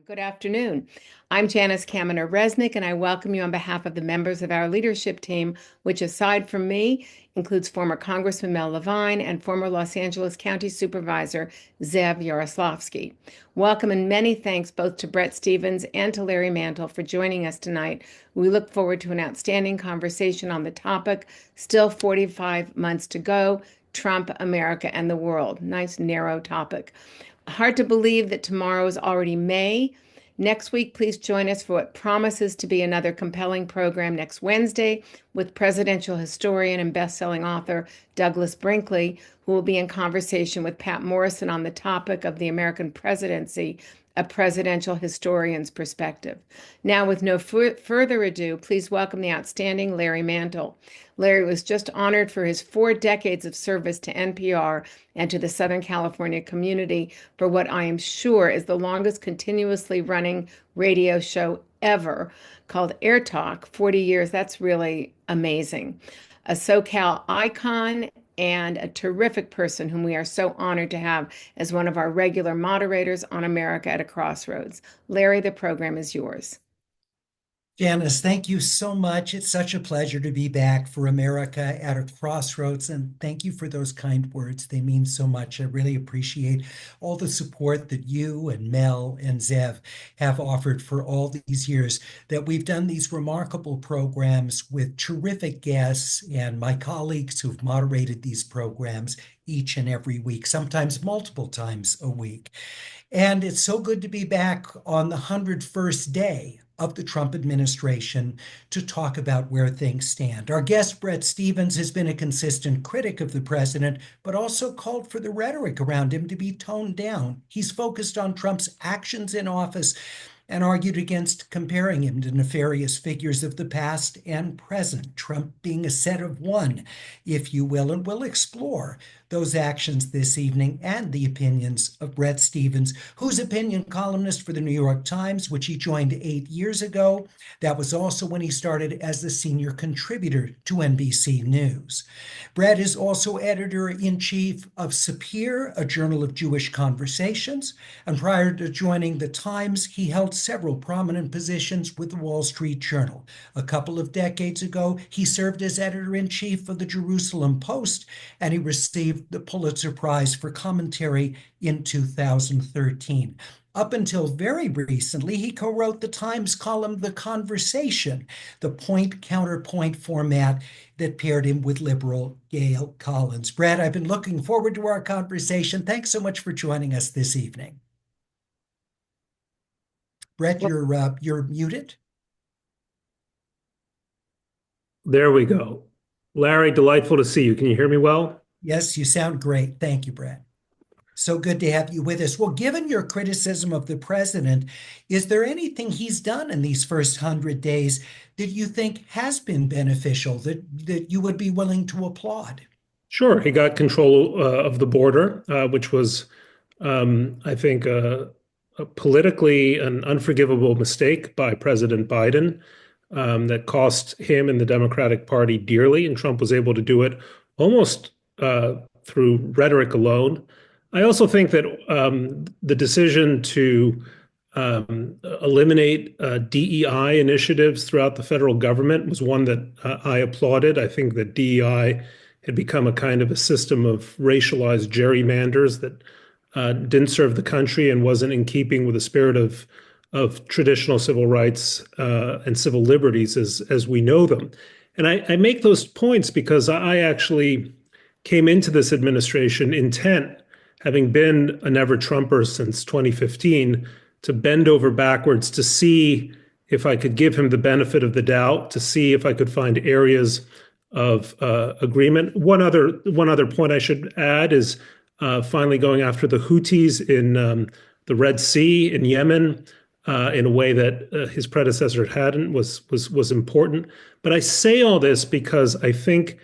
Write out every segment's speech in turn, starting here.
Good afternoon. I'm Janice Kaminer-Resnick, and I welcome you on behalf of the members of our leadership team, which, aside from me, includes former Congressman Mel Levine and former Los Angeles County Supervisor Zev Yaroslavsky. Welcome and many thanks both to Bret Stephens and to Larry Mantle for joining us tonight. We look forward to an outstanding conversation on the topic, still 45 months to go, Trump, America, and the world. Nice, narrow topic. Hard to believe that tomorrow is already May. Next week, please join us for what promises to be another compelling program next Wednesday with presidential historian and best-selling author Douglas Brinkley, who will be in conversation with Pat Morrison on the topic of the American presidency, a presidential historian's perspective. Now, with no further ado, please welcome the outstanding Larry Mantle. Larry was just honored for his 4 decades of service to NPR and to the Southern California community for what I am sure is the longest continuously running radio show ever, called Air Talk, 40 years. That's really amazing. A SoCal icon and a terrific person whom we are so honored to have as one of our regular moderators on America at a Crossroads. Larry, the program is yours. Janice, thank you so much. It's such a pleasure to be back for America at a Crossroads, and thank you for those kind words. They mean so much. I really appreciate all the support that you and Mel and Zev have offered for all these years, that we've done these remarkable programs with terrific guests and my colleagues who've moderated these programs each and every week, sometimes multiple times a week. And it's so good to be back on the 101st day of the Trump administration to talk about where things stand. Our guest, Bret Stephens, has been a consistent critic of the president, but also called for the rhetoric around him to be toned down. He's focused on Trump's actions in office and argued against comparing him to nefarious figures of the past and present, Trump being a set of one, if you will, and we'll explore those actions this evening and the opinions of Bret Stephens, who's opinion columnist for the New York Times, which he joined 8 years ago. That was also when he started as the senior contributor to NBC News. Bret is also editor-in-chief of Sapir, a journal of Jewish conversations, and prior to joining the Times, he held several prominent positions with the Wall Street Journal. A couple of decades ago, he served as editor-in-chief of the Jerusalem Post, and he received the Pulitzer Prize for commentary in 2013. Up until very recently, he co-wrote the Times column, The Conversation, the point-counterpoint format that paired him with liberal Gail Collins. Bret, I've been looking forward to our conversation. Thanks so much for joining us this evening. Bret, you're muted. There we go. Larry, delightful to see you. Can you hear me well? Yes, you sound great. Thank you, Bret. So good to have you with us. Well, given your criticism of the president, is there anything he's done in these first 100 days that you think has been beneficial, that you would be willing to applaud? Sure. He got control of the border, which was, I think, politically an unforgivable mistake by President Biden that cost him and the Democratic Party dearly, and Trump was able to do it almost through rhetoric alone. I also think that the decision to eliminate DEI initiatives throughout the federal government was one that I applauded. I think that DEI had become a kind of a system of racialized gerrymanders that didn't serve the country and wasn't in keeping with the spirit of traditional civil rights and civil liberties as we know them. And I make those points because I actually came into this administration intent, having been a never-Trumper since 2015, to bend over backwards to see if I could give him the benefit of the doubt, to see if I could find areas of agreement. One other point I should add is finally going after the Houthis in the Red Sea in Yemen in a way that his predecessor hadn't was important. But I say all this because I think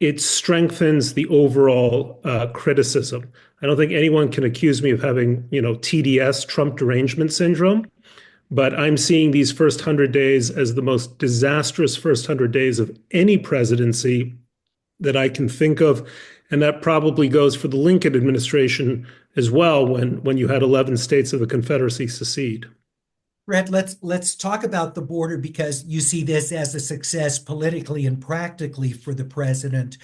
it strengthens the overall criticism. I don't think anyone can accuse me of having, TDS, Trump derangement syndrome, but I'm seeing these first 100 days as the most disastrous first 100 days of any presidency that I can think of. And that probably goes for the Lincoln administration as well, when you had 11 states of the Confederacy secede. Brett, let's talk about the border because you see this as a success politically and practically for the president.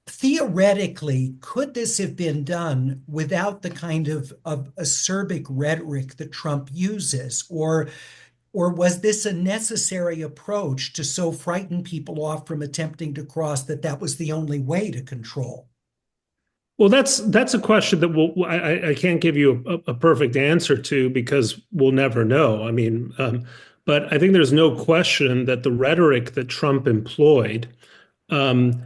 Theoretically, could this have been done without the kind of acerbic rhetoric that Trump uses? Or was this a necessary approach to so frighten people off from attempting to cross that that was the only way to control? Well, that's a question that I can't give you a perfect answer to because we'll never know. I mean, but I think there's no question that the rhetoric that Trump employed um,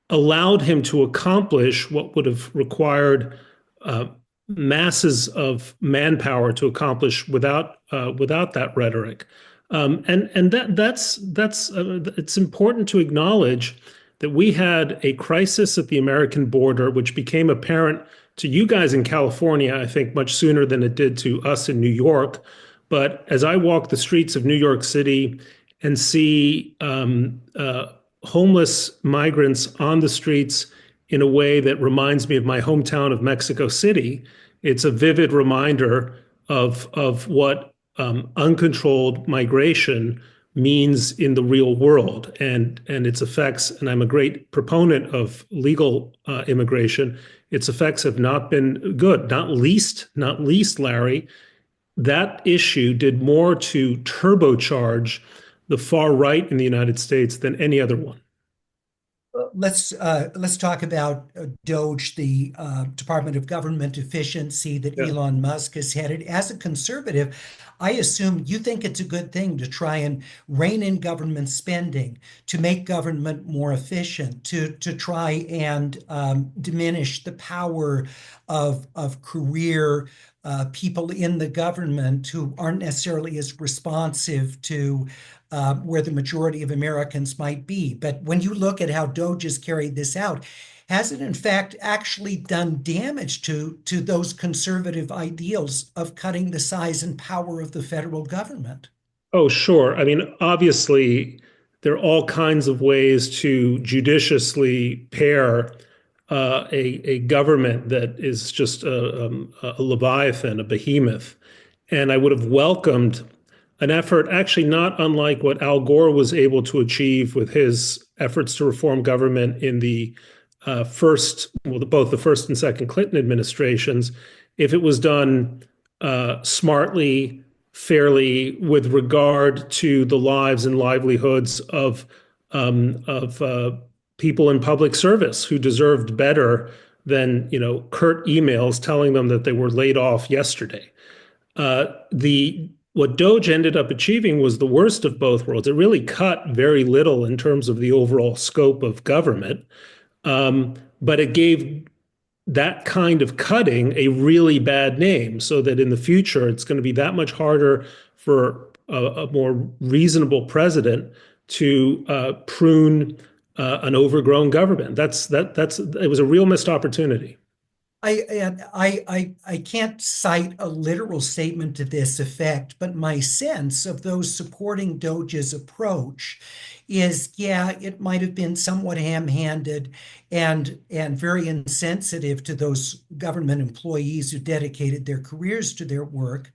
allowed him to accomplish what would have required uh, masses of manpower to accomplish without that rhetoric. And that's it's important to acknowledge that we had a crisis at the American border, which became apparent to you guys in California, I think, much sooner than it did to us in New York. But as I walk the streets of New York City and see homeless migrants on the streets in a way that reminds me of my hometown of Mexico City, it's a vivid reminder of what uncontrolled migration means in the real world and its effects. And I'm a great proponent of legal immigration. Its effects have not been good. Not least, Larry, that issue did more to turbocharge the far right in the United States than any other one. Let's talk about DOGE, the Department of Government Efficiency that Yeah. Elon Musk has headed. As a conservative, I assume you think it's a good thing to try and rein in government spending, to make government more efficient, to try and diminish the power of career people in the government who aren't necessarily as responsive to where the majority of Americans might be. But when you look at how DOGE has carried this out, has it in fact actually done damage to those conservative ideals of cutting the size and power of the federal government? Oh, sure. I mean, obviously, there are all kinds of ways to judiciously pair a government that is just a leviathan, a behemoth. And I would have welcomed an effort, actually not unlike what Al Gore was able to achieve with his efforts to reform government in the both the first and second Clinton administrations, if it was done smartly, fairly, with regard to the lives and livelihoods of people in public service who deserved better than curt emails telling them that they were laid off yesterday. The What Doge ended up achieving was the worst of both worlds. It really cut very little in terms of the overall scope of government, but it gave that kind of cutting a really bad name, so that in the future it's going to be that much harder for a more reasonable president to prune an overgrown government. It was a real missed opportunity. I can't cite a literal statement to this effect, but my sense of those supporting Doge's approach is, yeah, it might have been somewhat ham-handed and very insensitive to those government employees who dedicated their careers to their work,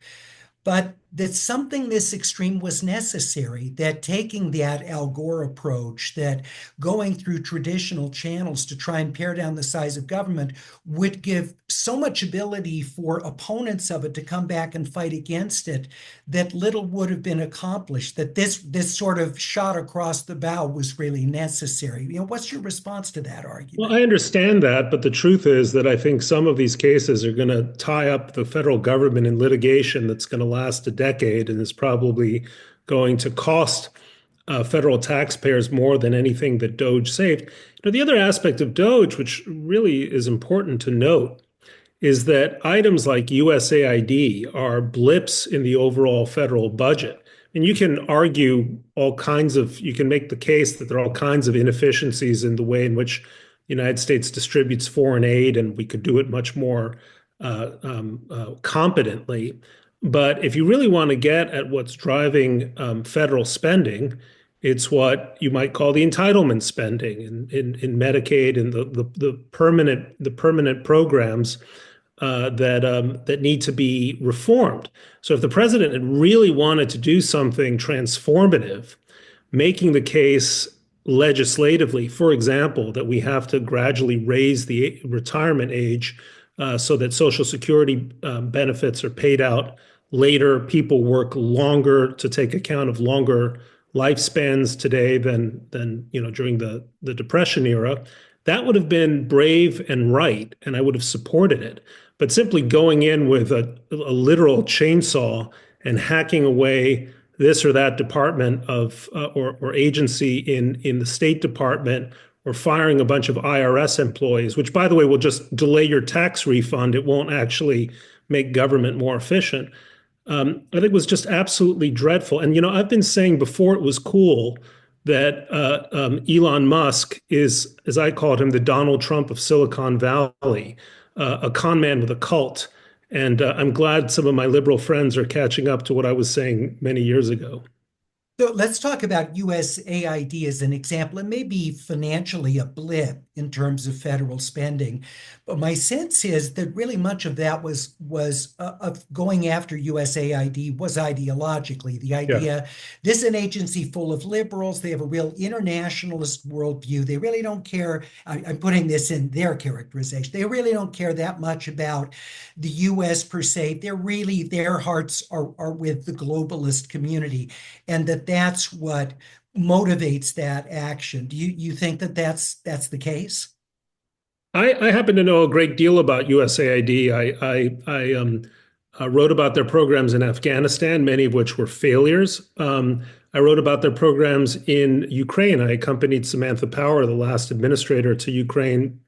but that something this extreme was necessary, that taking that Al Gore approach, that going through traditional channels to try and pare down the size of government would give so much ability for opponents of it to come back and fight against it, that little would have been accomplished, that this sort of shot across the bow was really necessary. What's your response to that Well, argument? I understand that, but the truth is that I think some of these cases are going to tie up the federal government in litigation that's going to last a decade and is probably going to cost federal taxpayers more than anything that Doge saved. The other aspect of Doge, which really is important to note, is that items like USAID are blips in the overall federal budget. And you can make the case that there are all kinds of inefficiencies in the way in which the United States distributes foreign aid, and we could do it much more competently. But if you really want to get at what's driving federal spending, it's what you might call the entitlement spending in Medicaid and the permanent programs that need to be reformed. So if the president had really wanted to do something transformative, making the case legislatively, for example, that we have to gradually raise the retirement age so that Social Security benefits are paid out later, people work longer to take account of longer lifespans today than during the Depression era. That would have been brave and right, and I would have supported it. But simply going in with a literal chainsaw and hacking away this or that department of or agency in the State Department, or firing a bunch of IRS employees, which, by the way, will just delay your tax refund. It won't actually make government more efficient. I think was just absolutely dreadful. And I've been saying before it was cool that Elon Musk is, as I called him, the Donald Trump of Silicon Valley, a con man with a cult. And I'm glad some of my liberal friends are catching up to what I was saying many years ago. So let's talk about USAID as an example. It may be financially a blip in terms of federal spending, but my sense is that really much of that was of going after USAID was ideologically the Yeah. idea this is an agency full of liberals. They have a real internationalist worldview. They really don't care. I'm putting this in their characterization. They really don't care that much about the U.S. per se. Their hearts are with the globalist community, and that's what motivates that action. Do you think that that's the case? I happen to know a great deal about USAID. I wrote about their programs in Afghanistan, many of which were failures. I wrote about their programs in Ukraine. I accompanied Samantha Power, the last administrator, to Ukraine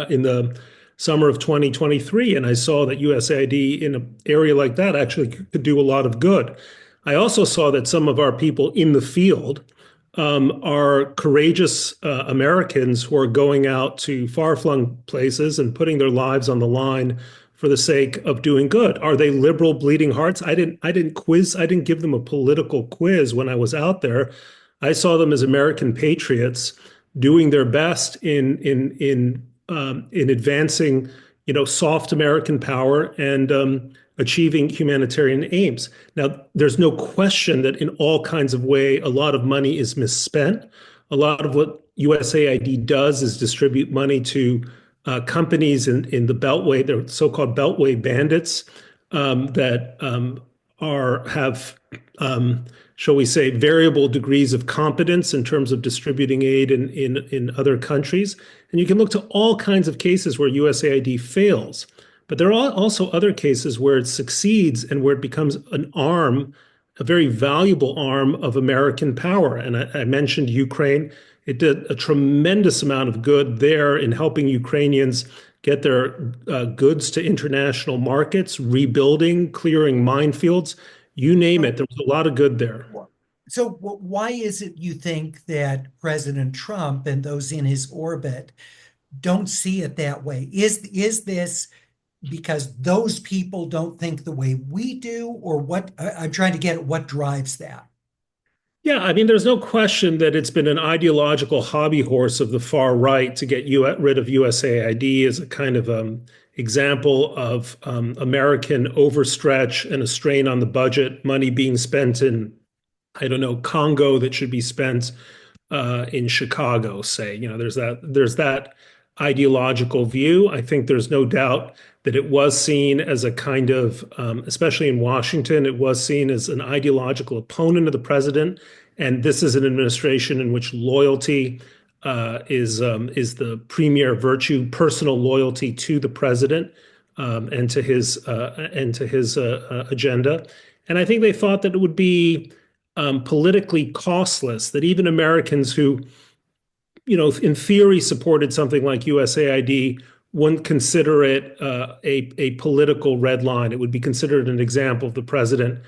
in the summer of 2023, and I saw that USAID in an area like that actually could do a lot of good. I also saw that some of our people in the field are courageous Americans who are going out to far-flung places and putting their lives on the line for the sake of doing good. Are they liberal bleeding hearts? I didn't give them a political quiz when I was out there. I saw them as American patriots doing their best in advancing, soft American power and achieving humanitarian aims. Now, there's no question that in all kinds of ways, a lot of money is misspent. A lot of what USAID does is distribute money to companies in the Beltway, the so-called Beltway bandits that have, shall we say, variable degrees of competence in terms of distributing aid in other countries. And you can look to all kinds of cases where USAID fails. But there are also other cases where it succeeds and where it becomes an arm, a very valuable arm of American power. And I mentioned Ukraine. It did a tremendous amount of good there in helping Ukrainians get their goods to international markets, rebuilding, clearing minefields, you name it. There was a lot of good there. So why is it you think that President Trump and those in his orbit don't see it that way? Is this because those people don't think the way we do, or what? I'm trying to get at what drives that. Yeah, I mean, there's no question that it's been an ideological hobby horse of the far right to get rid of USAID as a kind of example of American overstretch and a strain on the budget, money being spent in, I don't know, Congo that should be spent in Chicago, say. There's that ideological view. I think there's no doubt that it was seen as a kind of, especially in Washington, it was seen as an ideological opponent of the president. And this is an administration in which loyalty is the premier virtue, personal loyalty to the president and to his agenda. And I think they thought that it would be politically costless, that even Americans who, in theory supported something like USAID wouldn't consider it a political red line. It would be considered an example of the president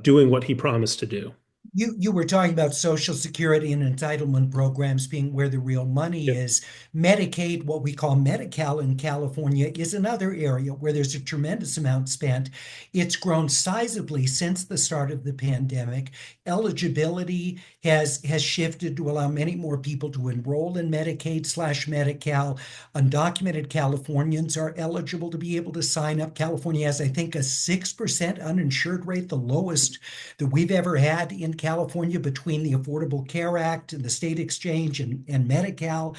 doing what he promised to do. You were talking about Social Security and entitlement programs being where the real money Yeah. is. Medicaid, what we call Medi-Cal in California, is another area where there's a tremendous amount spent. It's grown sizably since the start of the pandemic. Eligibility has shifted to allow many more people to enroll in Medicaid slash Medi-Cal. Undocumented Californians are eligible to be able to sign up. California has, I think, a 6% uninsured rate, the lowest that we've ever had in California between the Affordable Care Act and the state exchange and Medi-Cal.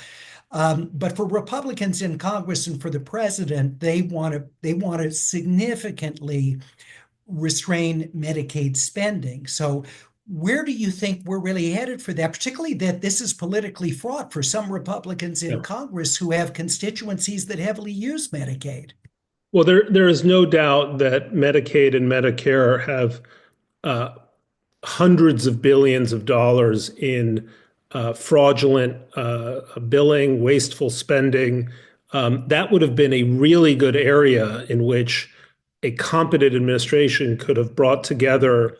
But for Republicans in Congress and for the president, they want to significantly restrain Medicaid spending. So where do you think we're really headed for that? Particularly that this is politically fraught for some Republicans in Yeah. Congress who have constituencies that heavily use Medicaid. Well, there is no doubt that Medicaid and Medicare have uh, hundreds of billions of dollars in fraudulent billing, wasteful spending. That would have been a really good area in which a competent administration could have brought together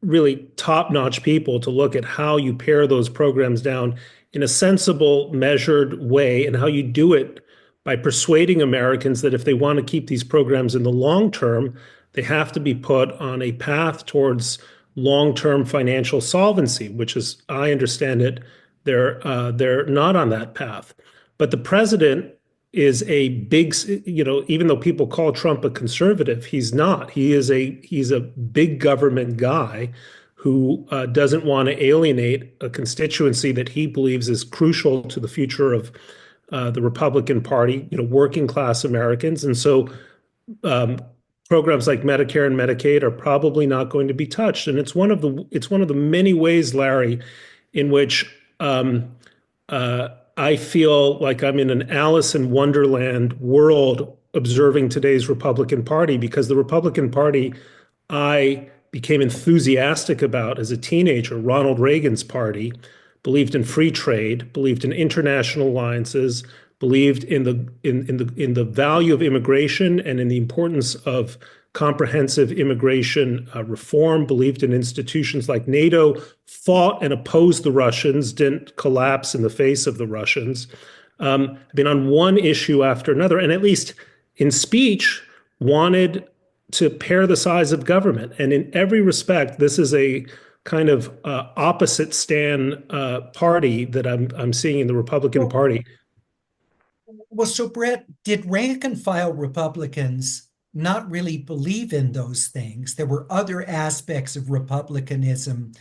really top-notch people to look at how you pare those programs down in a sensible, measured way, and how you do it by persuading Americans that if they want to keep these programs in the long term, they have to be put on a path towards long-term financial solvency, which is, I understand it, they're not on that path. But the president is a big, even though people call Trump a conservative, he's not. He's a big government guy who doesn't want to alienate a constituency that he believes is crucial to the future of the Republican Party, working class Americans. And so um, programs like Medicare and Medicaid are probably not going to be touched. And it's one of the many ways, Larry, in which I feel like I'm in an Alice in Wonderland world observing today's Republican Party, because the Republican Party I became enthusiastic about as a teenager, Ronald Reagan's party, believed in free trade, believed in international alliances, believed in the value of immigration and in the importance of comprehensive immigration reform, believed in institutions like NATO, fought and opposed the Russians, didn't collapse in the face of the Russians. Been on one issue after another, and at least in speech, wanted to pare the size of government. And in every respect, this is a kind of opposite stand party that I'm seeing in the Republican Well, Party. Well, so Brett, did rank and file Republicans not really believe in those things? There were other aspects of Republicanism,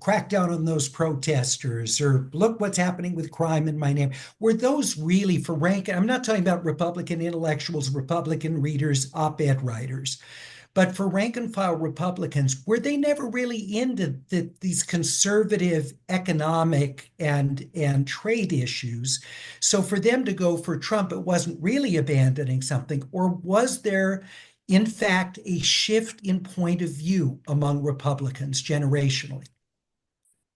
crack down on those protesters, or look what's happening with crime in my name. Were those really for rank? I'm not talking about Republican intellectuals, Republican readers, op-ed writers. But for rank and file Republicans, were they never really into these conservative economic and trade issues? So for them to go for Trump, it wasn't really abandoning something, or was there, in fact, a shift in point of view among Republicans generationally?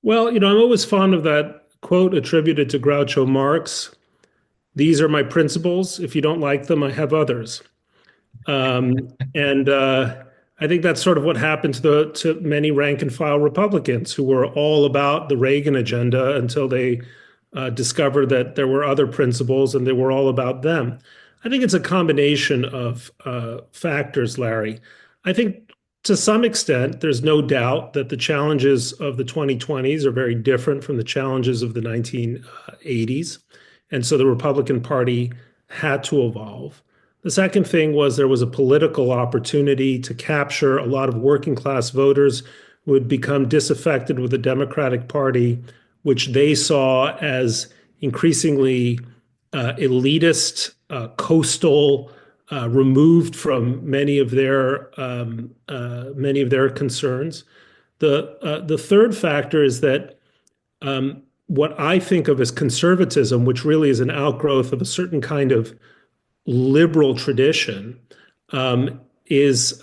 Well, I'm always fond of that quote attributed to Groucho Marx. These are my principles. If you don't like them, I have others. And I think that's sort of what happened to many rank and file Republicans who were all about the Reagan agenda until they discovered that there were other principles and they were all about them. I think it's a combination of factors, Larry. I think to some extent, there's no doubt that the challenges of the 2020s are very different from the challenges of the 1980s. And so the Republican Party had to evolve. The second thing was there was a political opportunity to capture a lot of working class voters who had become disaffected with the Democratic Party, which they saw as increasingly elitist, coastal, removed from many of their concerns. The third factor is that what I think of as conservatism, which really is an outgrowth of a certain kind of liberal tradition, is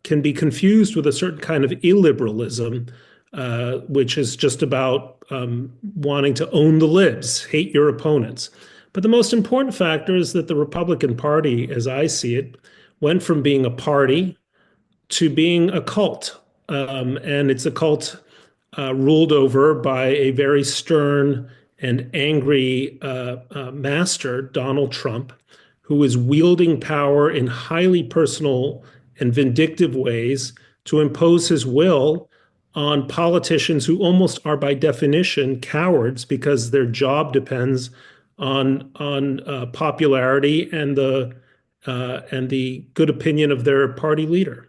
can be confused with a certain kind of illiberalism, which is just about wanting to own the libs, hate your opponents. But the most important factor is that the Republican Party, as I see it, went from being a party to being a cult. and it's a cult ruled over by a very stern and angry master, Donald Trump, who is wielding power in highly personal and vindictive ways to impose his will on politicians who almost are by definition cowards because their job depends on popularity and the good opinion of their party leader.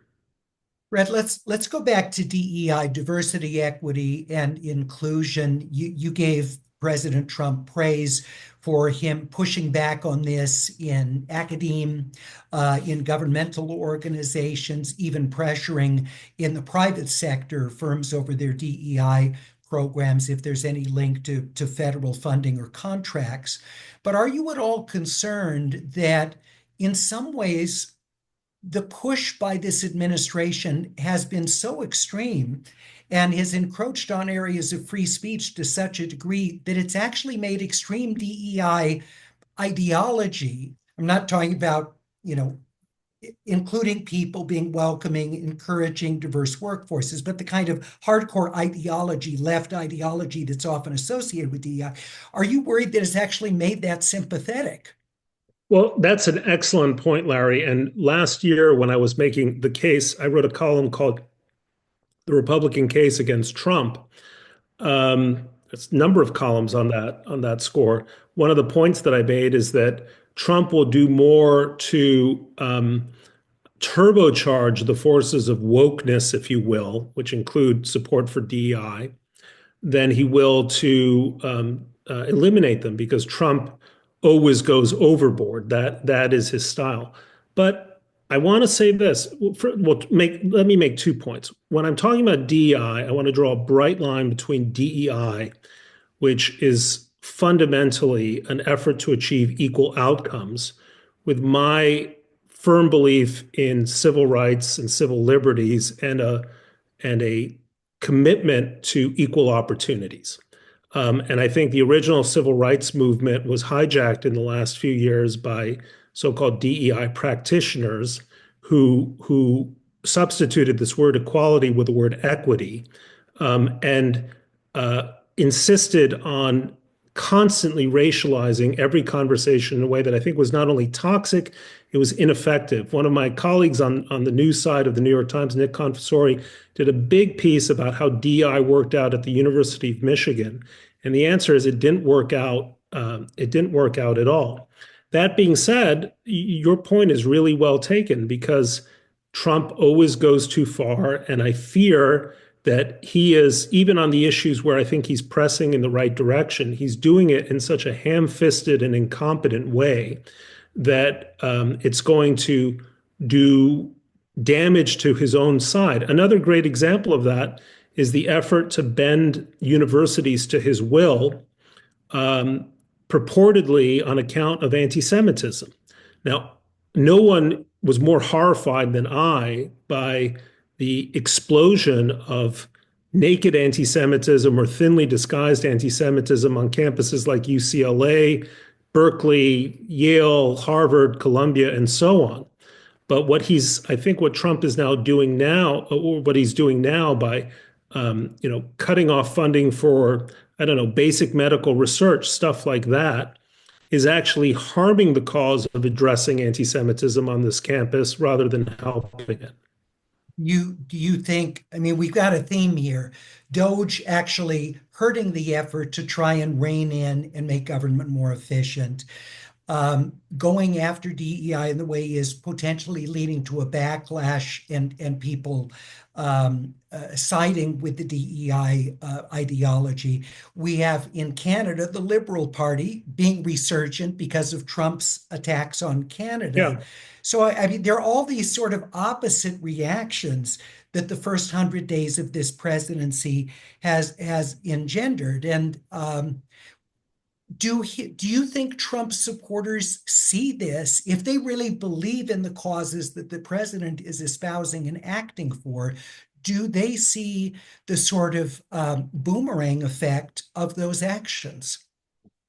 Brett, let's go back to DEI, diversity, equity, and inclusion. You gave President Trump praise for him pushing back on this in academia, in governmental organizations, even pressuring in the private sector firms over their DEI programs if there's any link to federal funding or contracts. But are you at all concerned that in some ways the push by this administration has been so extreme and has encroached on areas of free speech to such a degree that it's actually made extreme DEI ideology? I'm not talking about, including people, being welcoming, encouraging diverse workforces, but the kind of hardcore ideology, left ideology that's often associated with DEI. Are you worried that it's actually made that sympathetic? Well, that's an excellent point, Larry. And last year, when I was making the case, I wrote a column called "The Republican Case Against Trump." There's a number of columns on that score. One of the points that I made is that Trump will do more to turbocharge the forces of wokeness, if you will, which include support for DEI, than he will to eliminate them, because Trump always goes overboard. That is his style. But I want to say this. Let me make 2 points. When I'm talking about DEI, I want to draw a bright line between DEI, which is fundamentally an effort to achieve equal outcomes, with my firm belief in civil rights and civil liberties and a commitment to equal opportunities. And I think the original civil rights movement was hijacked in the last few years by so-called DEI practitioners who substituted this word equality with the word equity, and insisted on constantly racializing every conversation in a way that I think was not only toxic, it was ineffective. One of my colleagues on the news side of the New York Times, Nick Confessori, did a big piece about how DEI worked out at the University of Michigan. And the answer is it didn't work out. It didn't work out at all. That being said, your point is really well taken, because Trump always goes too far. And I fear that he is, even on the issues where I think he's pressing in the right direction, he's doing it in such a ham-fisted and incompetent way that it's going to do damage to his own side. Another great example of that is the effort to bend universities to his will, purportedly on account of anti-Semitism. Now, no one was more horrified than I by the explosion of naked anti-Semitism or thinly disguised anti-Semitism on campuses like UCLA, Berkeley, Yale, Harvard, Columbia, and so on. But I think what Trump is now doing now, or what he's doing now by, cutting off funding for, I don't know, basic medical research, stuff like that, is actually harming the cause of addressing anti-Semitism on this campus rather than helping it. Do you think, I mean, we've got a theme here, DOGE actually hurting the effort to try and rein in and make government more efficient, going after DEI in the way is potentially leading to a backlash and people siding with the DEI ideology. We have in Canada the Liberal Party being resurgent because of Trump's attacks on Canada. Yeah. So, I mean, there are all these sort of opposite reactions that the first 100 days of this presidency has engendered. And do you think Trump supporters see this? If they really believe in the causes that the president is espousing and acting for, do they see the sort of boomerang effect of those actions?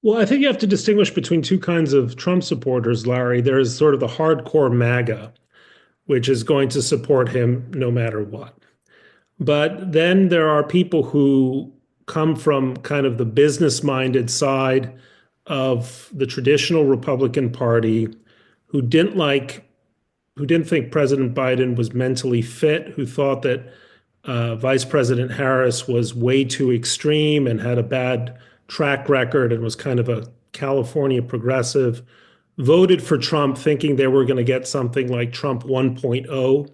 Well, I think you have to distinguish between two kinds of Trump supporters, Larry. There's sort of the hardcore MAGA, which is going to support him no matter what. But then there are people who come from kind of the business-minded side of the traditional Republican Party who didn't think President Biden was mentally fit, who thought that Vice President Harris was way too extreme and had a bad track record and was kind of a California progressive, voted for Trump thinking they were going to get something like Trump 1.0,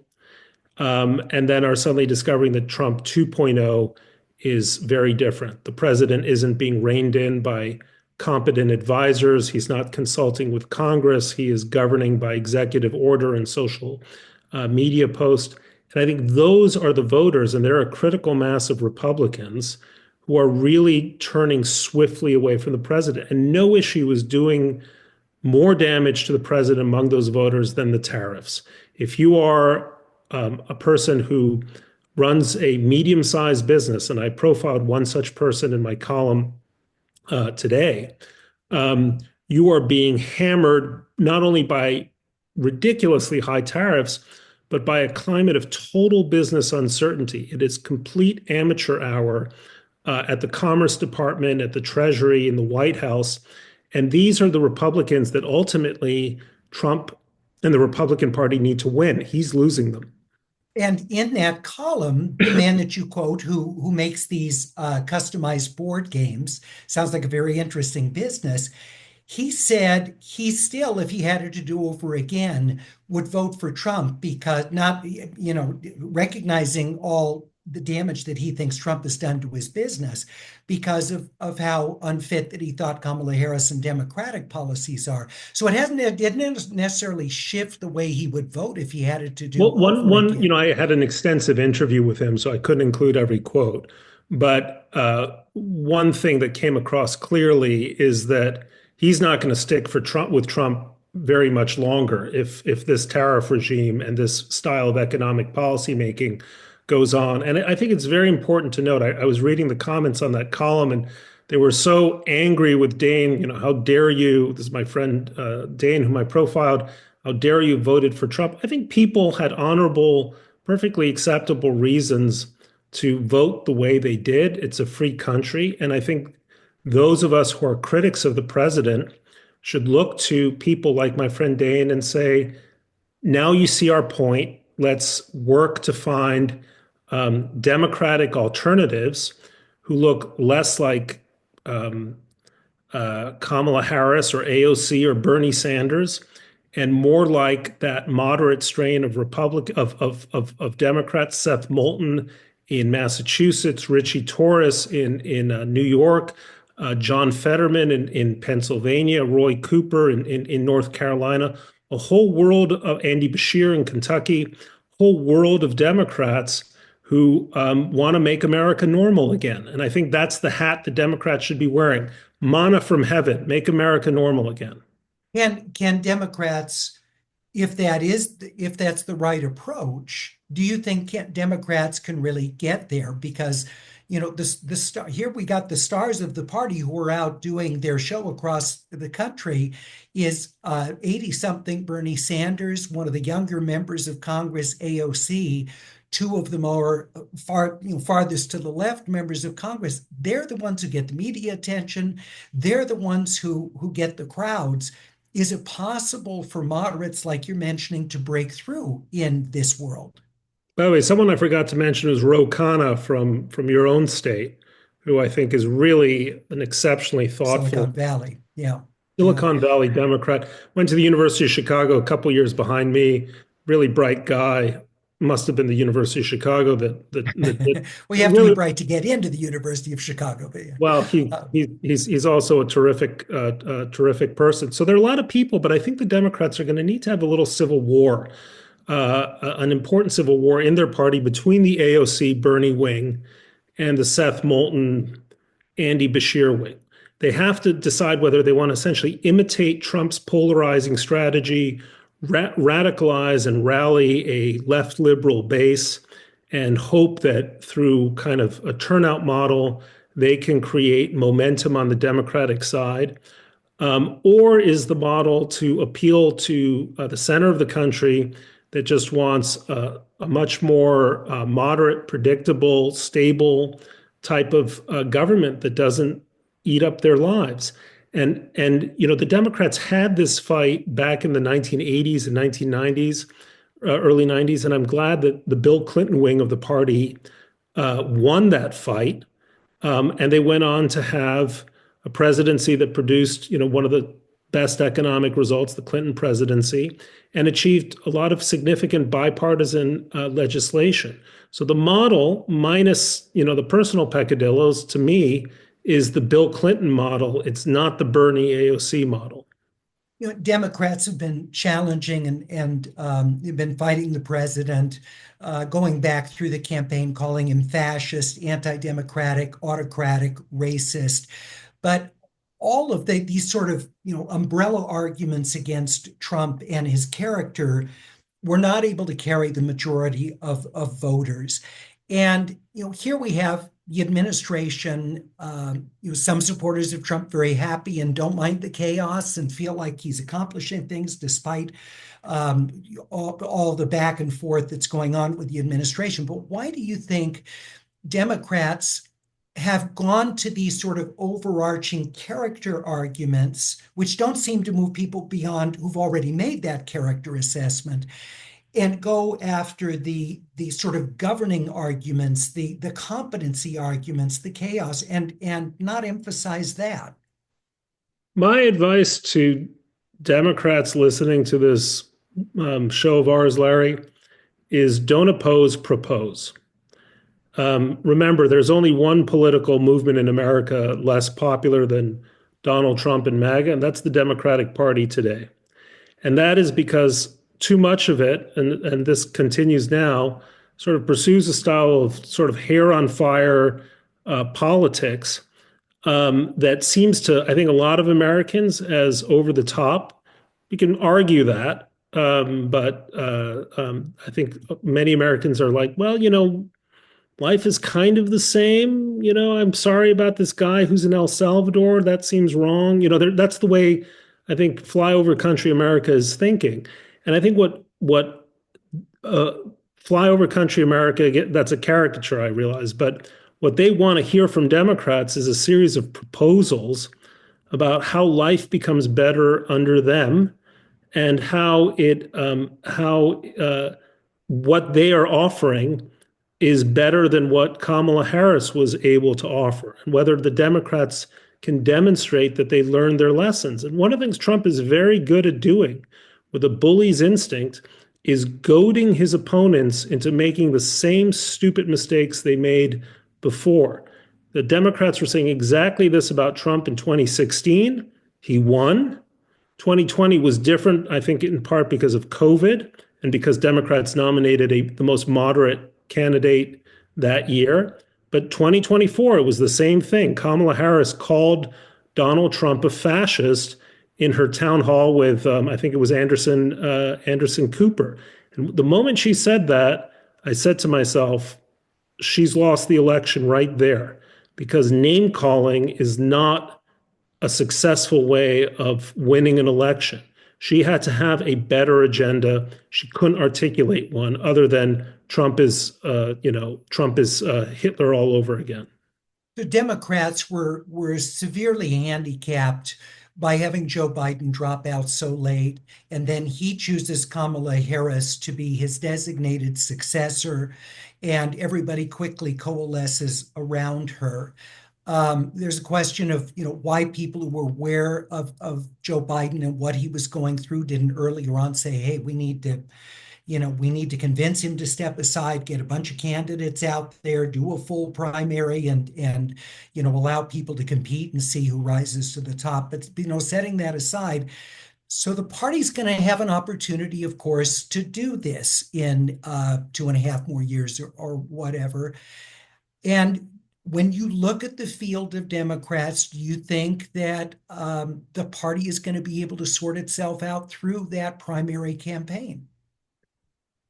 and then are suddenly discovering that Trump 2.0 is very different. The president isn't being reined in by competent advisors. He's not consulting with Congress. He is governing by executive order and social media post. And I think those are the voters, and they're a critical mass of Republicans who are really turning swiftly away from the president. And no issue is doing more damage to the president among those voters than the tariffs. If you are a person who runs a medium-sized business, and I profiled one such person in my column today, you are being hammered not only by ridiculously high tariffs, but by a climate of total business uncertainty. It is complete amateur hour at the Commerce Department, at the Treasury, in the White House. And these are the Republicans that ultimately Trump and the Republican Party need to win. He's losing them. And in that column, the man that you quote, who makes these customized board games, sounds like a very interesting business. He said he still, if he had it to do over again, would vote for Trump because not, recognizing all the damage that he thinks Trump has done to his business because of how unfit that he thought Kamala Harris and Democratic policies are. So it didn't necessarily shift the way he would vote if he had it to do over again. I had an extensive interview with him, so I couldn't include every quote. But one thing that came across clearly is that he's not going to stick with Trump very much longer if this tariff regime and this style of economic policymaking goes on. And I think it's very important to note, I was reading the comments on that column, and they were so angry with Dane, how dare you, this is my friend Dane, whom I profiled, how dare you voted for Trump. I think people had honorable, perfectly acceptable reasons to vote the way they did. It's a free country. And I think those of us who are critics of the president should look to people like my friend Dane and say, now you see our point. Let's work to find democratic alternatives who look less like Kamala Harris or AOC or Bernie Sanders, and more like that moderate strain of Democrats, Seth Moulton in Massachusetts, Richie Torres in New York, John Fetterman in Pennsylvania, Roy Cooper in North Carolina, a whole world of Andy Beshear in Kentucky, whole world of Democrats who want to make America normal again. And I think that's the hat the Democrats should be wearing. Manna from heaven, make America normal again. Can Democrats, if that's the right approach, do you think Democrats can really get there? Because here we got the stars of the party who are out doing their show across the country is 80-something Bernie Sanders, one of the younger members of Congress, AOC. Two of them are farthest to the left members of Congress. They're the ones who get the media attention. They're the ones who get the crowds. Is it possible for moderates like you're mentioning to break through in this world? By the way, someone I forgot to mention was Ro Khanna from your own state, who I think is really an exceptionally thoughtful Silicon Valley, yeah. Silicon Valley Democrat. Went to the University of Chicago a couple years behind me. Really bright guy. Must have been the University of Chicago that well, you have to be bright to get into the University of Chicago. But yeah. Well, he's also a terrific person. So there are a lot of people, but I think the Democrats are going to need to have a little civil war, an important civil war in their party between the AOC Bernie wing and the Seth Moulton Andy Beshear wing. They have to decide whether they want to essentially imitate Trump's polarizing strategy, radicalize and rally a left liberal base, and hope that through kind of a turnout model, they can create momentum on the Democratic side. Or is the model to appeal to the center of the country that just wants a much more moderate, predictable, stable type of government that doesn't eat up their lives. And the Democrats had this fight back in the 1980s and 1990s, early 90s, and I'm glad that the Bill Clinton wing of the party won that fight. And they went on to have a presidency that produced, one of the best economic results, the Clinton presidency, and achieved a lot of significant bipartisan legislation. So the model, minus, the personal peccadillos, to me, is the Bill Clinton model. It's not the Bernie AOC model. Democrats have been challenging and have been fighting the president, going back through the campaign, calling him fascist, anti-democratic, autocratic, racist. But all of these sort of umbrella arguments against Trump and his character were not able to carry the majority of voters. And here we have the administration, some supporters of Trump very happy and don't mind the chaos and feel like he's accomplishing things despite all the back and forth that's going on with the administration. But why do you think Democrats have gone to these sort of overarching character arguments, which don't seem to move people beyond who've already made that character assessment, and go after the sort of governing arguments, the competency arguments, the chaos, and not emphasize that? My advice to Democrats listening to this show of ours, Larry, is don't oppose, propose. Remember, there's only one political movement in America less popular than Donald Trump and MAGA, and that's the Democratic Party today. And that is because too much of it, and this continues now, sort of pursues a style of sort of hair on fire politics that seems to, I think, a lot of Americans as over the top. You can argue that, but I think many Americans are like, well, life is kind of the same. I'm sorry about this guy who's in El Salvador. That seems wrong. That's the way I think flyover country America is thinking. And I think what flyover country America, that's a caricature, I realize, but what they want to hear from Democrats is a series of proposals about how life becomes better under them and how what they are offering is better than what Kamala Harris was able to offer, and whether the Democrats can demonstrate that they learned their lessons. And one of the things Trump is very good at doing with a bully's instinct is goading his opponents into making the same stupid mistakes they made before. The Democrats were saying exactly this about Trump in 2016. He won. 2020 was different, I think, in part because of COVID and because Democrats nominated the most moderate candidate that year. But 2024, it was the same thing. Kamala Harris called Donald Trump a fascist in her town hall with, I think it was Anderson Cooper. And the moment she said that, I said to myself, she's lost the election right there, because name calling is not a successful way of winning an election. She had to have a better agenda. She couldn't articulate one other than Trump is Hitler all over again. The Democrats were severely handicapped by having Joe Biden drop out so late, and then he chooses Kamala Harris to be his designated successor, and everybody quickly coalesces around her. There's a question of why people who were aware of Joe Biden and what he was going through didn't earlier on say, hey, we need to convince him to step aside, get a bunch of candidates out there, do a full primary, and allow people to compete and see who rises to the top. But setting that aside, so the party's going to have an opportunity, of course, to do this in 2.5 more years or whatever. And when you look at the field of Democrats, do you think that the party is going to be able to sort itself out through that primary campaign?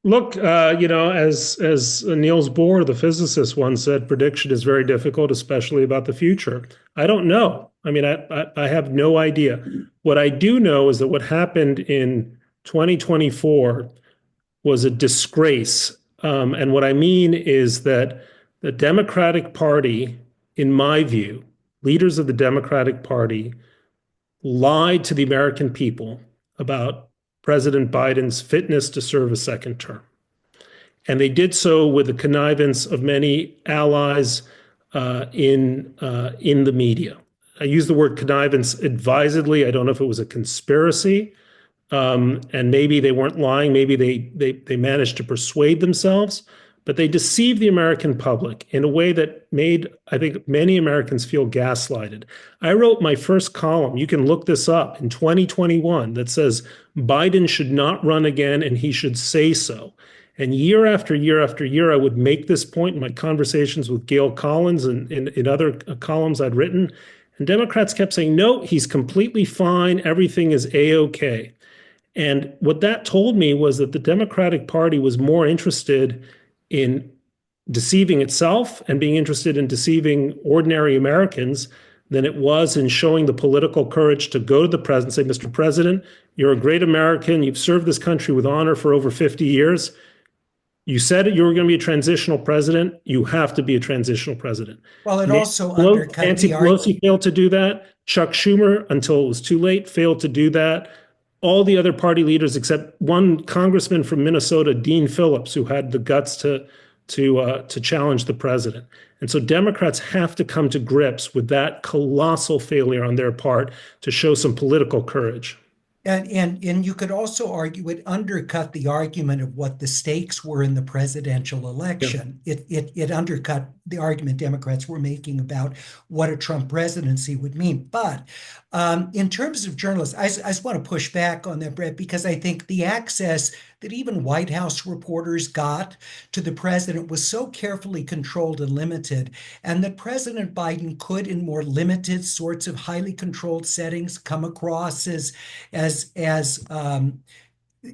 Look, as Niels Bohr, the physicist, once said, prediction is very difficult, especially about the future. I don't know. I mean, I have no idea. What I do know is that what happened in 2024 was a disgrace. And what I mean is that the Democratic Party, in my view, leaders of the Democratic Party lied to the American people about President Biden's fitness to serve a second term. And they did so with the connivance of many allies in the media. I use the word connivance advisedly. I don't know if it was a conspiracy, and maybe they weren't lying. Maybe they managed to persuade themselves, but they deceived the American public in a way that made, I think, many Americans feel gaslighted. I wrote my first column, you can look this up, in 2021 that says Biden should not run again and he should say so. And year after year after year, I would make this point in my conversations with Gail Collins and in other columns I'd written. And Democrats kept saying, no, he's completely fine. Everything is A-OK. And what that told me was that the Democratic Party was more interested in deceiving itself and being interested in deceiving ordinary Americans than it was in showing the political courage to go to the president and say, Mr. President, you're a great American. You've served this country with honor for over 50 years. You said you were going to be a transitional president. You have to be a transitional president. Well, it also undercut Nancy Pelosi failed to do that. Chuck Schumer, until it was too late, failed to do that. All the other party leaders, except one congressman from Minnesota, Dean Phillips, who had the guts to challenge the president. And so Democrats have to come to grips with that colossal failure on their part to show some political courage. And you could also argue it undercut the argument of what the stakes were in the presidential election. Yeah. It undercut the argument Democrats were making about what a Trump presidency would mean. But in terms of journalists, I just want to push back on that, Bret, because I think the access that even White House reporters got to the president was so carefully controlled and limited, and that President Biden could, in more limited sorts of highly controlled settings, come across as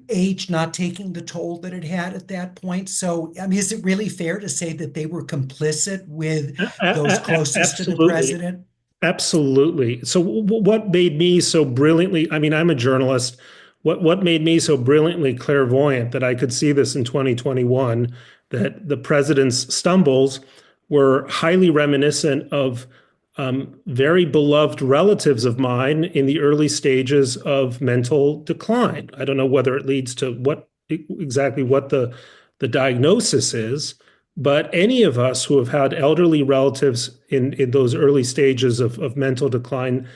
age not taking the toll that it had at that point. So, I mean, is it really fair to say that they were complicit with those closest to the president? Absolutely. So what made me so brilliantly, I mean, I'm a journalist. What made me so brilliantly clairvoyant that I could see this in 2021, that the president's stumbles were highly reminiscent of very beloved relatives of mine in the early stages of mental decline. I don't know whether it leads to exactly what the diagnosis is, but any of us who have had elderly relatives in those early stages of mental decline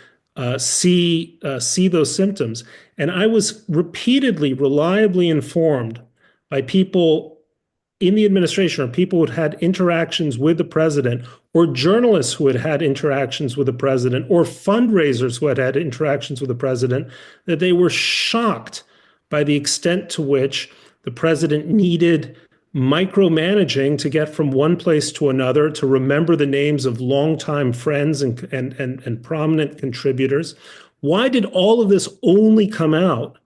see those symptoms. And I was repeatedly, reliably informed by people in the administration or people who had interactions with the president, or journalists who had interactions with the president, or fundraisers who had interactions with the president, that they were shocked by the extent to which the president needed micromanaging to get from one place to another, to remember the names of longtime friends and prominent contributors. Why did all of this only come out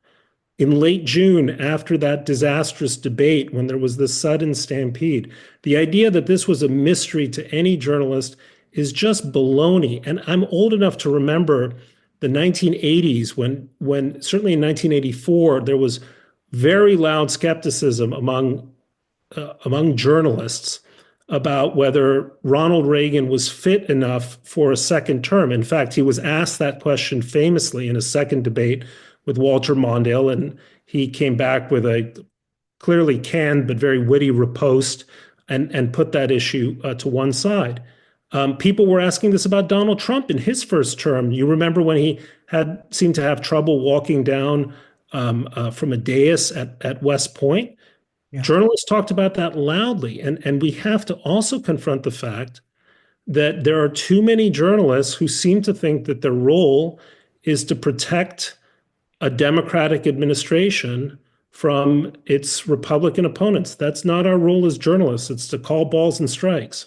in late June after that disastrous debate when there was this sudden stampede? The idea that this was a mystery to any journalist is just baloney. And I'm old enough to remember the 1980s when certainly in 1984, there was very loud skepticism among journalists about whether Ronald Reagan was fit enough for a second term. In fact, he was asked that question famously in a second debate with Walter Mondale, and he came back with a clearly canned but very witty riposte and put that issue to one side. People were asking this about Donald Trump in his first term. You remember when he seemed to have trouble walking down from a dais at West Point? Yeah. Journalists talked about that loudly. And we have to also confront the fact that there are too many journalists who seem to think that their role is to protect a Democratic administration from its Republican opponents. That's not our role as journalists. It's to call balls and strikes.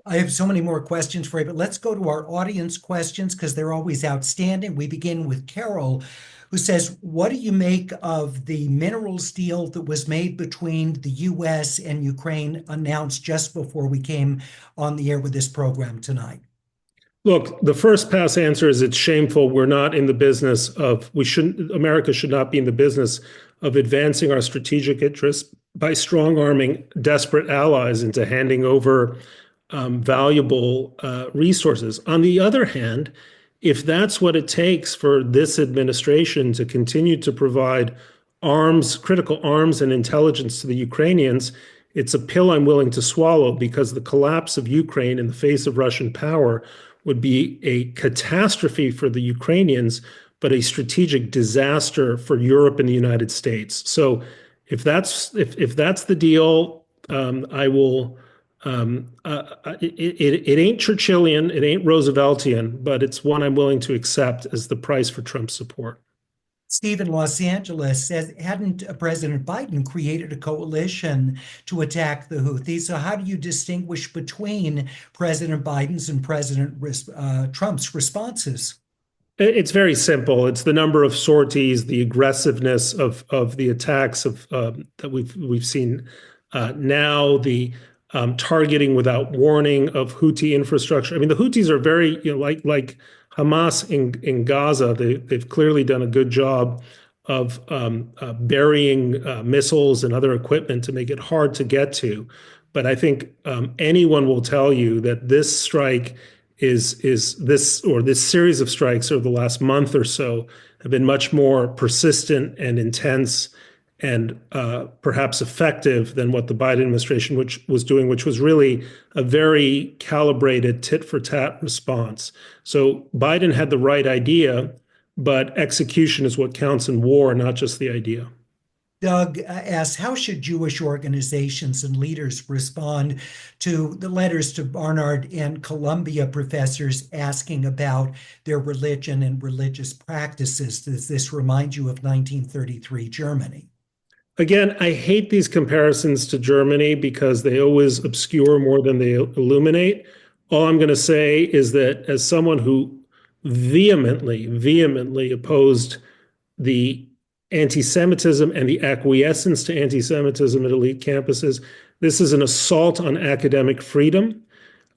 I have so many more questions for you, but let's go to our audience questions because they're always outstanding. We begin with Carol, who says, what do you make of the minerals deal that was made between the U.S. and Ukraine, announced just before we came on the air with this program tonight? Look, the first pass answer is it's shameful. We're not in the business of, America should not be in the business of advancing our strategic interests by strong arming desperate allies into handing over valuable resources. On the other hand, if that's what it takes for this administration to continue to provide arms, critical arms and intelligence to the Ukrainians, it's a pill I'm willing to swallow, because the collapse of Ukraine in the face of Russian power would be a catastrophe for the Ukrainians, but a strategic disaster for Europe and the United States. So if that's the deal, I will. It ain't Churchillian, it ain't Rooseveltian, but it's one I'm willing to accept as the price for Trump's support. Steve in Los Angeles says, hadn't President Biden created a coalition to attack the Houthis? So how do you distinguish between President Biden's and President Trump's responses? It's very simple. It's the number of sorties, the aggressiveness of the attacks that we've seen now, the targeting without warning of Houthi infrastructure. I mean, the Houthis are very, like Hamas in Gaza. They've clearly done a good job of burying missiles and other equipment to make it hard to get to. But I think anyone will tell you that this strike is this series of strikes over the last month or so have been much more persistent and intense and perhaps effective than what the Biden administration was doing, which was really a very calibrated tit-for-tat response. So Biden had the right idea, but execution is what counts in war, not just the idea. Doug asks, how should Jewish organizations and leaders respond to the letters to Barnard and Columbia professors asking about their religion and religious practices? Does this remind you of 1933 Germany? Again, I hate these comparisons to Germany because they always obscure more than they illuminate. All I'm going to say is that as someone who vehemently opposed the anti-Semitism and the acquiescence to anti-Semitism at elite campuses, this is an assault on academic freedom.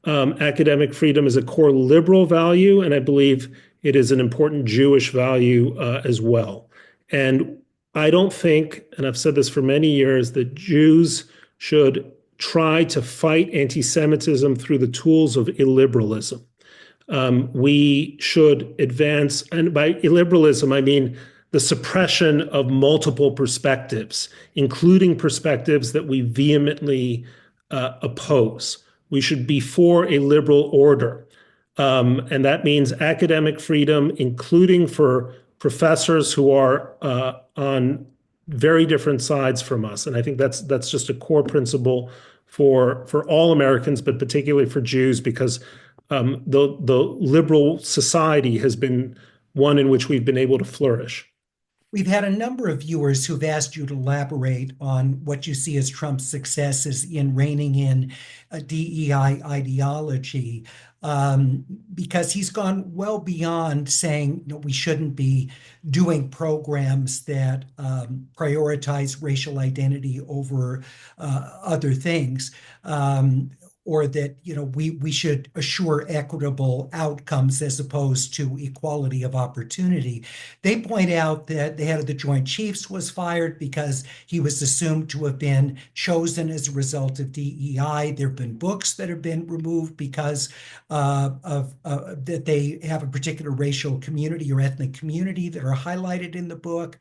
Academic freedom is a core liberal value, and I believe it is an important Jewish value as well. And I don't think, and I've said this for many years, that Jews should try to fight anti-Semitism through the tools of illiberalism. We should advance, and by illiberalism, I mean the suppression of multiple perspectives, including perspectives that we vehemently oppose. We should be for a liberal order. And that means academic freedom, including for professors who are on very different sides from us. And I think that's just a core principle for all Americans, but particularly for Jews, because the liberal society has been one in which we've been able to flourish. We've had a number of viewers who've asked you to elaborate on what you see as Trump's successes in reining in a DEI ideology, because he's gone well beyond saying, we shouldn't be doing programs that prioritize racial identity over other things. Or that we should assure equitable outcomes as opposed to equality of opportunity. They point out that the head of the Joint Chiefs was fired because he was assumed to have been chosen as a result of DEI. There have been books that have been removed because that they have a particular racial community or ethnic community that are highlighted in the book.